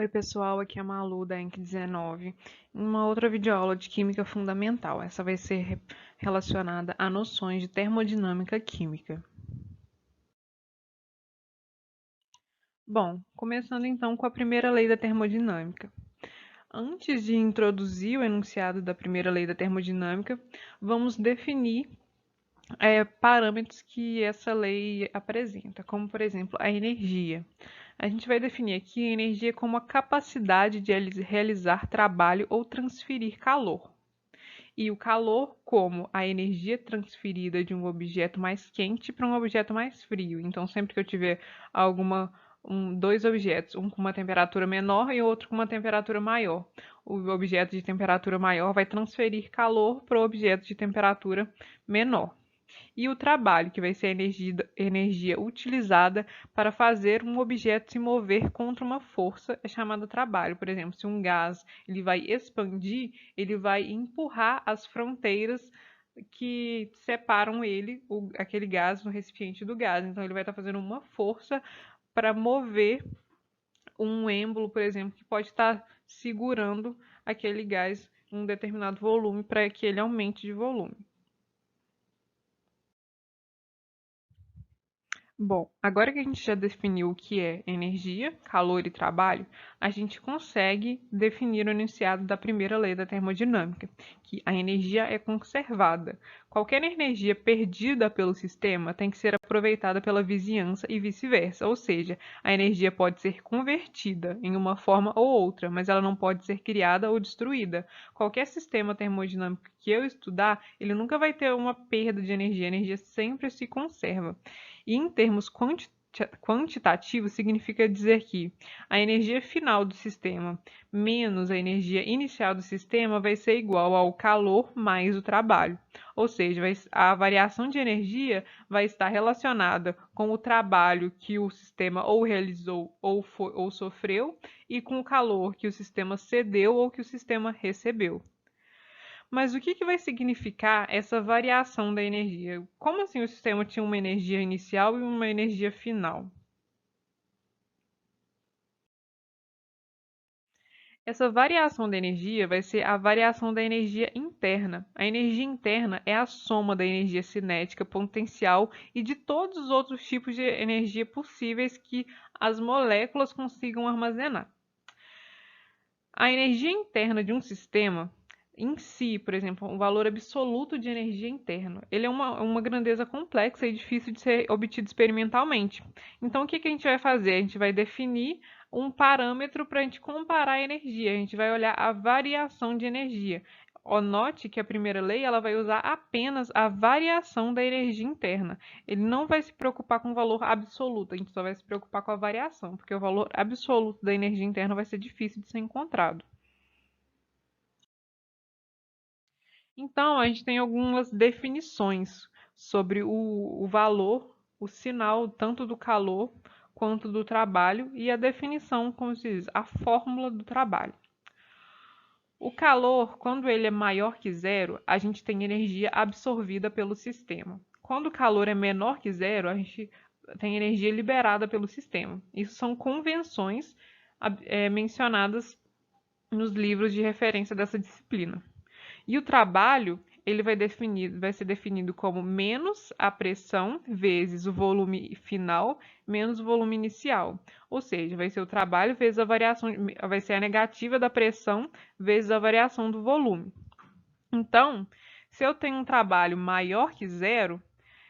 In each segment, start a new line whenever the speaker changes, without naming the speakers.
Oi pessoal, aqui é a Malu da ENC 19, em uma outra videoaula de Química Fundamental. Essa vai ser relacionada a noções de termodinâmica química. Bom, começando então com a primeira lei da termodinâmica. Antes de introduzir o enunciado da primeira lei da termodinâmica, vamos definir parâmetros que essa lei apresenta, como por exemplo a energia. A gente vai definir aqui a energia como a capacidade de realizar trabalho ou transferir calor. E o calor como a energia transferida de um objeto mais quente para um objeto mais frio. Então, sempre que eu tiver dois objetos, um com uma temperatura menor e outro com uma temperatura maior, o objeto de temperatura maior vai transferir calor para o objeto de temperatura menor. E o trabalho, que vai ser a energia utilizada para fazer um objeto se mover contra uma força, é chamado trabalho. Por exemplo, se um gás ele vai expandir, ele vai empurrar as fronteiras que separam aquele gás, no recipiente do gás. Então, ele vai estar fazendo uma força para mover um êmbolo, por exemplo, que pode estar segurando aquele gás em um determinado volume para que ele aumente de volume. Bom, agora que a gente já definiu o que é energia, calor e trabalho, a gente consegue definir o enunciado da primeira lei da termodinâmica, que a energia é conservada. Qualquer energia perdida pelo sistema tem que ser aproveitada pela vizinhança e vice-versa, ou seja, a energia pode ser convertida em uma forma ou outra, mas ela não pode ser criada ou destruída. Qualquer sistema termodinâmico que eu estudar, ele nunca vai ter uma perda de energia, a energia sempre se conserva. E em termos quantitativos, significa dizer que a energia final do sistema menos a energia inicial do sistema vai ser igual ao calor mais o trabalho. Ou seja, a variação de energia vai estar relacionada com o trabalho que o sistema ou realizou ou sofreu e com o calor que o sistema cedeu ou que o sistema recebeu. Mas o que vai significar essa variação da energia? Como assim o sistema tinha uma energia inicial e uma energia final? Essa variação da energia vai ser a variação da energia interna. A energia interna é a soma da energia cinética potencial e de todos os outros tipos de energia possíveis que as moléculas consigam armazenar. A energia interna de um sistema em si, por exemplo, um valor absoluto de energia interna, ele é uma grandeza complexa e difícil de ser obtido experimentalmente. Então, o que a gente vai fazer? A gente vai definir um parâmetro para a gente comparar a energia. A gente vai olhar a variação de energia. Note que a primeira lei ela vai usar apenas a variação da energia interna. Ele não vai se preocupar com o valor absoluto, a gente só vai se preocupar com a variação, porque o valor absoluto da energia interna vai ser difícil de ser encontrado. Então, a gente tem algumas definições sobre o valor, o sinal tanto do calor quanto do trabalho e a definição, como se diz, a fórmula do trabalho. O calor, quando ele é maior que zero, a gente tem energia absorvida pelo sistema. Quando o calor é menor que zero, a gente tem energia liberada pelo sistema. Isso são convenções mencionadas nos livros de referência dessa disciplina. E o trabalho, ele vai ser definido como menos a pressão vezes o volume final menos o volume inicial. Ou seja, vai ser o trabalho vezes a variação, vai ser a negativa da pressão vezes a variação do volume. Então, se eu tenho um trabalho maior que zero,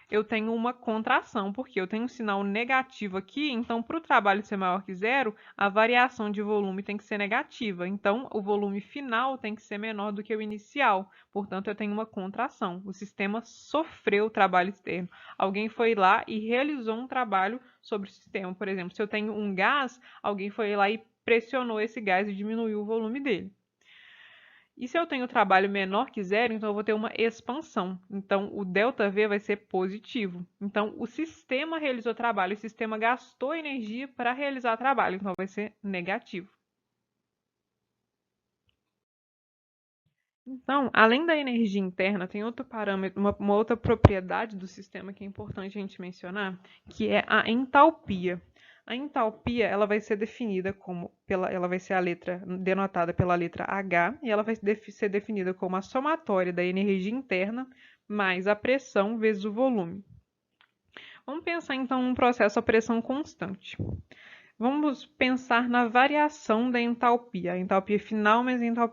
eu tenho uma contração, porque eu tenho um sinal negativo aqui, então para o trabalho ser maior que zero, a variação de volume tem que ser negativa. Então, o volume final tem que ser menor do que o inicial. Portanto, eu tenho uma contração. O sistema sofreu o trabalho externo. Alguém foi lá e realizou um trabalho sobre o sistema. Por exemplo, se eu tenho um gás, alguém foi lá e pressionou esse gás e diminuiu o volume dele. E se eu tenho trabalho menor que zero, então eu vou ter uma expansão. Então, o ΔV vai ser positivo. Então, o sistema realizou trabalho, o sistema gastou energia para realizar trabalho, então vai ser negativo. Então, além da energia interna, tem outro parâmetro, uma outra propriedade do sistema que é importante a gente mencionar, que é a entalpia. A entalpia, ela vai ser definida como ela vai ser denotada pela letra H, e ela vai ser definida como a somatória da energia interna mais a pressão vezes o volume. Vamos pensar então num processo a pressão constante. Vamos pensar na variação da entalpia, a entalpia final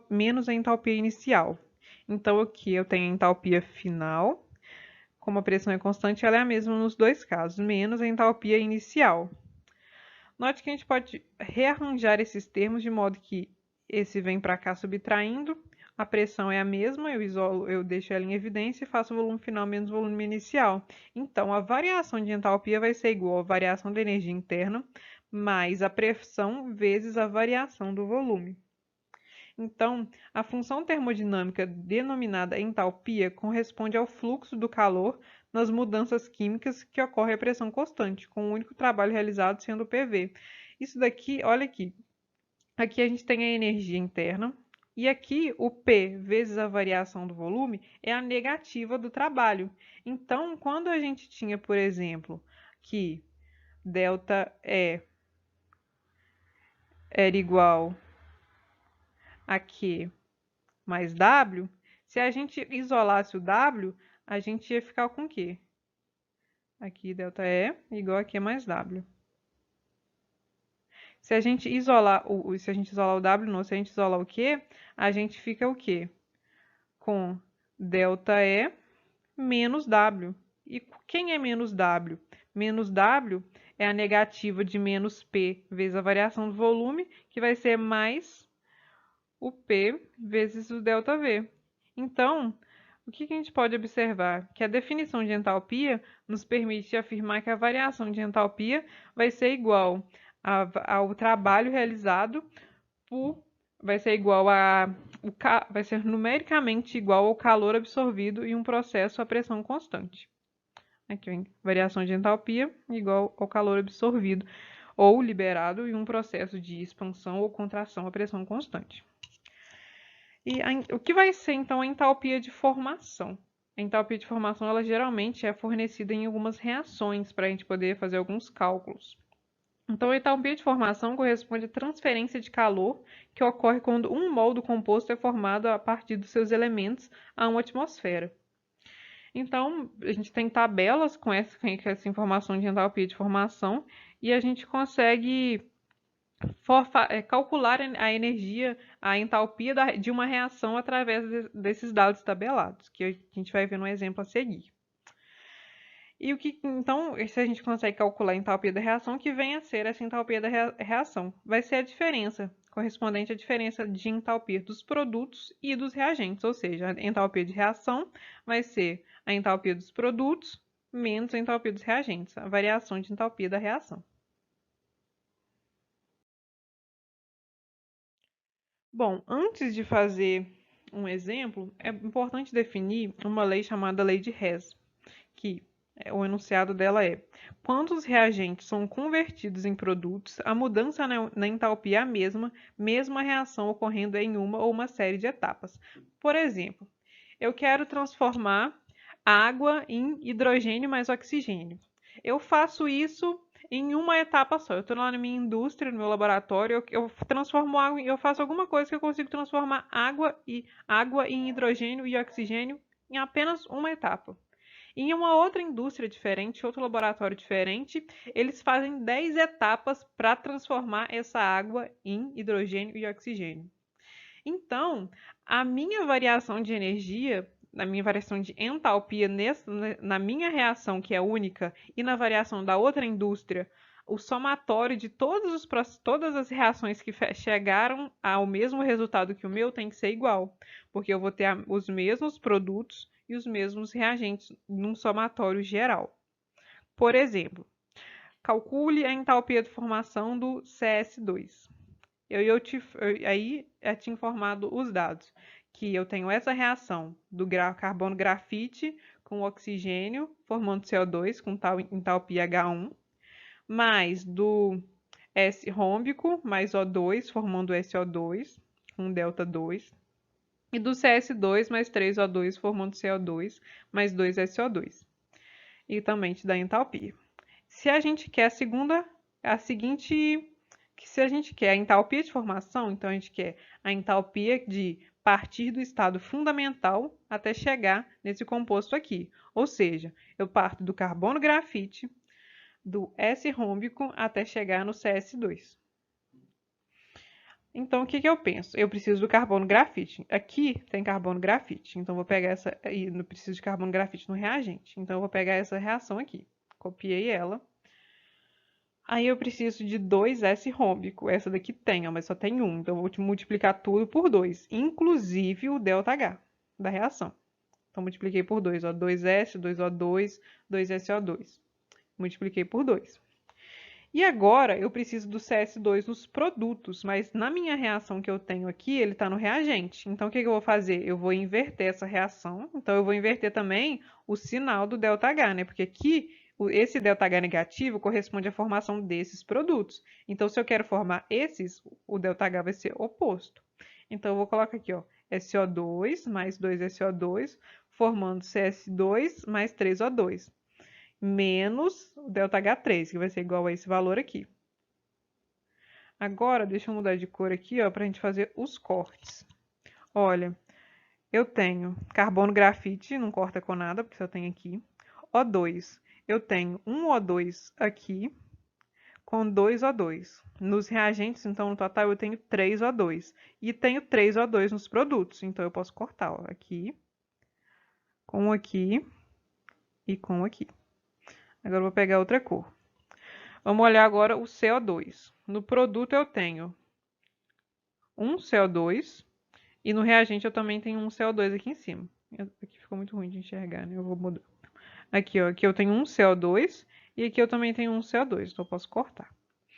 menos a entalpia inicial. Então aqui eu tenho a entalpia final, como a pressão é constante, ela é a mesma nos dois casos, menos a entalpia inicial. Note que a gente pode rearranjar esses termos de modo que esse vem para cá subtraindo, a pressão é a mesma, eu deixo ela em evidência e faço o volume final menos o volume inicial. Então, a variação de entalpia vai ser igual à variação da energia interna mais a pressão vezes a variação do volume. Então, a função termodinâmica denominada entalpia corresponde ao fluxo do calor nas mudanças químicas que ocorre a pressão constante, com o único trabalho realizado sendo o PV. Isso daqui, olha aqui. Aqui a gente tem a energia interna, e aqui o P vezes a variação do volume é a negativa do trabalho. Então, quando a gente tinha, por exemplo, que ΔE era igual a Q mais W, se a gente isolasse o W, a gente ia ficar com o quê? Aqui ΔE igual a Q mais W. Se a gente isolar o W, não, se a gente isolar o Q, a gente fica o quê? Com ΔE menos W. E quem é menos W? Menos W é a negativa de menos P vezes a variação do volume, que vai ser mais o P vezes o ΔV. Então, o que a gente pode observar? Que a definição de entalpia nos permite afirmar que a variação de entalpia vai ser igual ao trabalho realizado por vai ser igual vai ser numericamente igual ao calor absorvido em um processo a pressão constante. Aqui vem variação de entalpia igual ao calor absorvido ou liberado em um processo de expansão ou contração a pressão constante. E o que vai ser então a entalpia de formação? A entalpia de formação ela geralmente é fornecida em algumas reações para a gente poder fazer alguns cálculos. Então, a entalpia de formação corresponde à transferência de calor que ocorre quando um mol do composto é formado a partir dos seus elementos a uma atmosfera. Então, a gente tem tabelas com essa informação de entalpia de formação e a gente consegue calcular a energia, a entalpia de uma reação através desses dados tabelados, que a gente vai ver no exemplo a seguir. E então, se a gente consegue calcular a entalpia da reação, que vem a ser essa entalpia da reação? Vai ser a diferença, correspondente à diferença de entalpia dos produtos e dos reagentes, ou seja, a entalpia de reação vai ser a entalpia dos produtos menos a entalpia dos reagentes, a variação de entalpia da reação. Bom, antes de fazer um exemplo, é importante definir uma lei chamada lei de Hess, que o enunciado dela é: quando os reagentes são convertidos em produtos, a mudança na entalpia é a mesma, mesmo a reação ocorrendo em uma ou uma série de etapas. Por exemplo, eu quero transformar água em hidrogênio mais oxigênio. Eu faço isso em uma etapa só. Eu estou lá na minha indústria, no meu laboratório, eu transformo água, eu faço alguma coisa que eu consigo transformar água em hidrogênio e oxigênio em apenas uma etapa. Em uma outra indústria diferente, outro laboratório diferente, eles fazem 10 etapas para transformar essa água em hidrogênio e oxigênio. Então, a minha variação de energia, na minha variação de entalpia na minha reação, que é única, e na variação da outra indústria, o somatório de todas as reações que chegaram ao mesmo resultado que o meu tem que ser igual, porque eu vou ter os mesmos produtos e os mesmos reagentes num somatório geral. Por exemplo, calcule a entalpia de formação do CS2. Aí eu tinha informado os dados, que eu tenho essa reação do carbono grafite com oxigênio, formando CO2 com tal entalpia H1, mais do S rômbico mais O2, formando SO2, com delta 2, e do CS2 mais 3O2, formando CO2, mais 2SO2. E também te dá entalpia. Se a gente quer a segunda a seguinte, que se a gente quer a entalpia de formação, então a gente quer a entalpia de partir do estado fundamental até chegar nesse composto aqui. Ou seja, eu parto do carbono grafite, do S-rômbico até chegar no CS2. Então, o que eu penso? Eu preciso do carbono grafite. Aqui tem carbono grafite. Então, vou pegar essa. E não preciso de carbono grafite no reagente. Então, eu vou pegar essa reação aqui. Copiei ela. Aí, eu preciso de 2S rômbico. Essa daqui tem, ó, mas só tem um. Então, eu vou multiplicar tudo por 2, inclusive o ΔH da reação. Então, multipliquei por 2. 2S, 2O2, 2SO2. Multipliquei por 2. E agora eu preciso do CS2 nos produtos, mas na minha reação que eu tenho aqui, ele está no reagente. Então, o que eu vou fazer? Eu vou inverter essa reação. Então, eu vou inverter também o sinal do ΔH, né? Porque aqui, esse ΔH negativo corresponde à formação desses produtos. Então, se eu quero formar esses, o ΔH vai ser oposto. Então, eu vou colocar aqui, ó, SO2 mais 2SO2, formando CS2 mais 3O2 menos o ΔH3, que vai ser igual a esse valor aqui. Agora, deixa eu mudar de cor aqui, ó, para a gente fazer os cortes. Olha, eu tenho carbono grafite, não corta com nada, porque só tem aqui. O2, eu tenho um O2 aqui, com 2 O2. Nos reagentes, então, no total, eu tenho 3 O2. E tenho 3 O2 nos produtos, então eu posso cortar, ó, aqui, com aqui e com aqui. Agora eu vou pegar outra cor. Vamos olhar agora o CO2. No produto eu tenho um CO2 e no reagente eu também tenho um CO2 aqui em cima. Aqui ficou muito ruim de enxergar, né? Eu vou mudar. Aqui, ó, aqui eu tenho um CO2 e aqui eu também tenho um CO2, então eu posso cortar.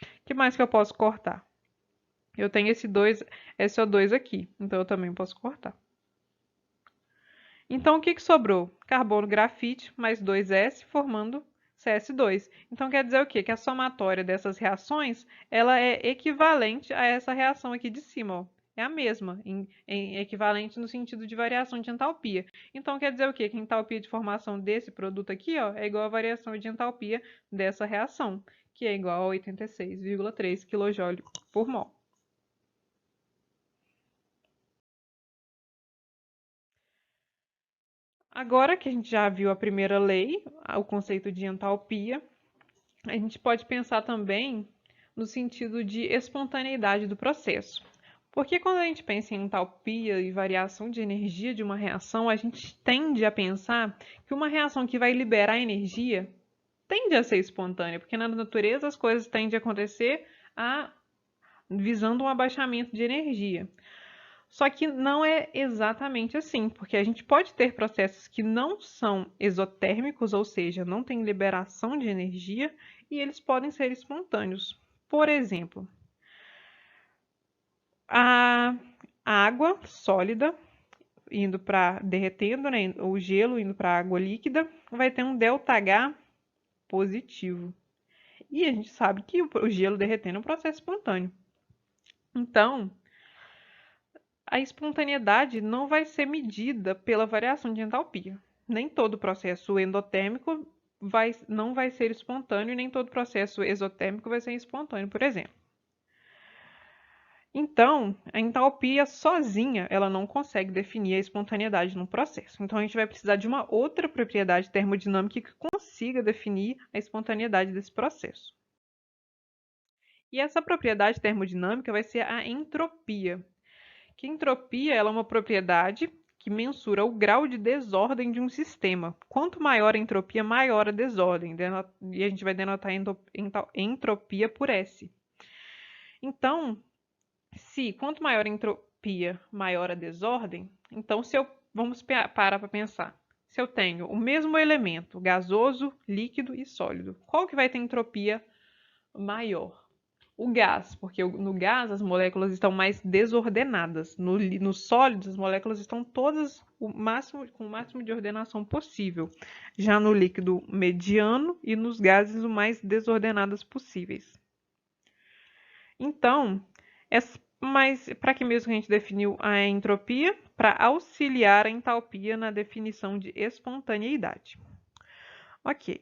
O que mais que eu posso cortar? Eu tenho esse SO2 aqui, então eu também posso cortar. Então, o que sobrou? Carbono grafite mais 2S formando CS2. Então, quer dizer o quê? Que a somatória dessas reações ela é equivalente a essa reação aqui de cima. Ó. É a mesma, equivalente no sentido de variação de entalpia. Então, quer dizer o quê? Que a entalpia de formação desse produto aqui ó, é igual à variação de entalpia dessa reação, que é igual a 86,3 kJ por mol. Agora que a gente já viu a primeira lei, o conceito de entalpia, a gente pode pensar também no sentido de espontaneidade do processo. Porque quando a gente pensa em entalpia e variação de energia de uma reação, a gente tende a pensar que uma reação que vai liberar energia tende a ser espontânea, porque na natureza as coisas tendem a acontecer visando um abaixamento de energia. Só que não é exatamente assim, porque a gente pode ter processos que não são exotérmicos, ou seja, não tem liberação de energia, e eles podem ser espontâneos. Por exemplo, a água sólida indo para derretendo, né, o gelo indo para a água líquida, vai ter um ΔH positivo. E a gente sabe que o gelo derretendo é um processo espontâneo. Então, a espontaneidade não vai ser medida pela variação de entalpia. Nem todo processo endotérmico não vai ser espontâneo, nem todo processo exotérmico vai ser espontâneo, por exemplo. Então, a entalpia sozinha, ela não consegue definir a espontaneidade num processo. Então, a gente vai precisar de uma outra propriedade termodinâmica que consiga definir a espontaneidade desse processo. E essa propriedade termodinâmica vai ser a entropia. Que entropia ela é uma propriedade que mensura o grau de desordem de um sistema. Quanto maior a entropia, maior a desordem. E a gente vai denotar entropia por S. Então, quanto maior a entropia, maior a desordem, então vamos parar para pensar. Se eu tenho o mesmo elemento, gasoso, líquido e sólido, qual que vai ter entropia maior? O gás, porque no gás as moléculas estão mais desordenadas. Nos sólidos, as moléculas estão todas com o máximo de ordenação possível. Já no líquido, mediano, e nos gases, o mais desordenadas possíveis. Então, mas para que mesmo a gente definiu a entropia? Para auxiliar a entalpia na definição de espontaneidade. Ok.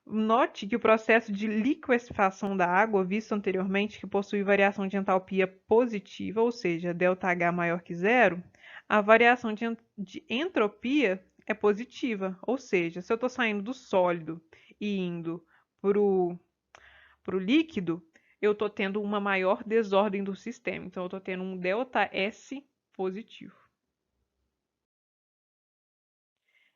Note que o processo de liquefação da água, visto anteriormente, que possui variação de entalpia positiva, ou seja, ΔH maior que zero, a variação de entropia é positiva, ou seja, se eu estou saindo do sólido e indo para o líquido, eu estou tendo uma maior desordem do sistema. Então, eu estou tendo um ΔS positivo.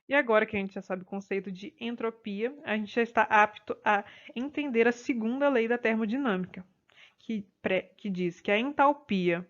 E agora que a gente já sabe o conceito de entropia, a gente já está apto a entender a segunda lei da termodinâmica, que diz que a entropia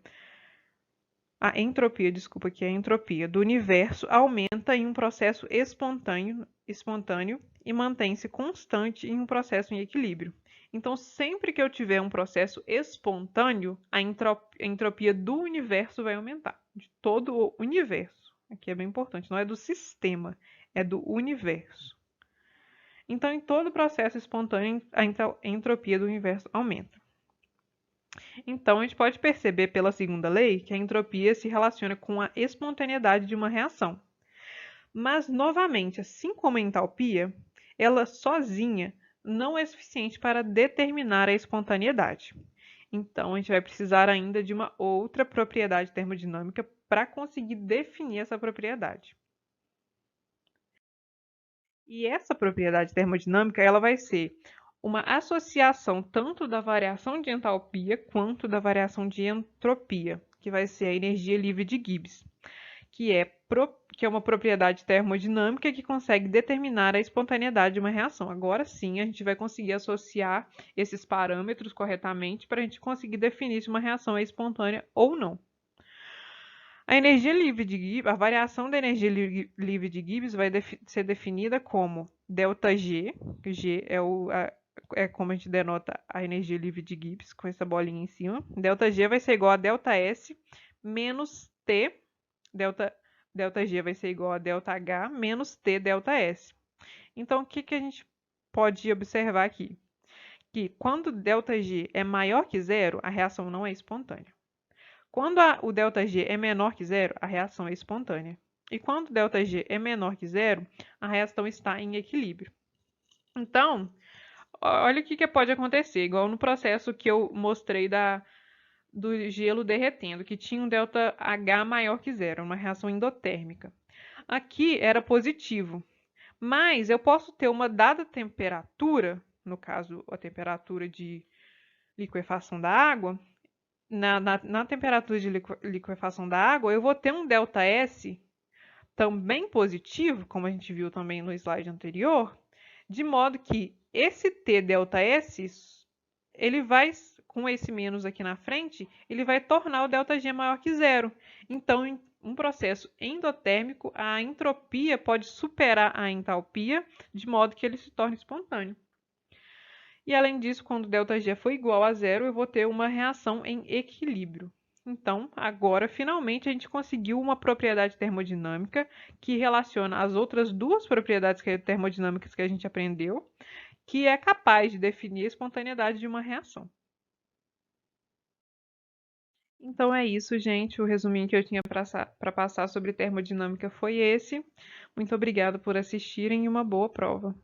do universo aumenta em um processo espontâneo e mantém-se constante em um processo em equilíbrio. Então, sempre que eu tiver um processo espontâneo, a entropia do universo vai aumentar, de todo o universo. Aqui é bem importante, não é do sistema, é do universo. Então, em todo processo espontâneo, a entropia do universo aumenta. Então, a gente pode perceber pela segunda lei que a entropia se relaciona com a espontaneidade de uma reação. Mas, novamente, assim como a entalpia, ela sozinha não é suficiente para determinar a espontaneidade. Então, a gente vai precisar ainda de uma outra propriedade termodinâmica para conseguir definir essa propriedade. E essa propriedade termodinâmica ela vai ser uma associação tanto da variação de entalpia quanto da variação de entropia, que vai ser a energia livre de Gibbs, que é uma propriedade termodinâmica que consegue determinar a espontaneidade de uma reação. Agora sim, a gente vai conseguir associar esses parâmetros corretamente para a gente conseguir definir se uma reação é espontânea ou não. A energia livre de Gibbs, a variação da energia livre de Gibbs vai ser definida como ΔG, que G é como a gente denota a energia livre de Gibbs, com essa bolinha em cima. ΔG vai ser igual a ΔS menos T, ΔG vai ser igual a ΔH menos T ΔS. Então, o que a gente pode observar aqui? Que quando ΔG é maior que zero, a reação não é espontânea. Quando o ΔG é menor que zero, a reação é espontânea. E quando o ΔG é menor que zero, a reação está em equilíbrio. Então, olha o que pode acontecer, igual no processo que eu mostrei do gelo derretendo, que tinha um ΔH maior que zero, uma reação endotérmica. Aqui era positivo, mas eu posso ter uma dada temperatura, no caso a temperatura de liquefação da água, na temperatura de liquefação da água, eu vou ter um ΔS também positivo, como a gente viu também no slide anterior, de modo que esse T ΔS, ele vai, com esse menos aqui na frente, ele vai tornar o ΔG maior que zero. Então, em um processo endotérmico, a entropia pode superar a entalpia, de modo que ele se torne espontâneo. E além disso, quando ΔG for igual a zero, eu vou ter uma reação em equilíbrio. Então, agora, finalmente, a gente conseguiu uma propriedade termodinâmica que relaciona as outras duas propriedades termodinâmicas que a gente aprendeu, que é capaz de definir a espontaneidade de uma reação. Então é isso, gente. O resuminho que eu tinha para passar sobre termodinâmica foi esse. Muito obrigada por assistirem e uma boa prova.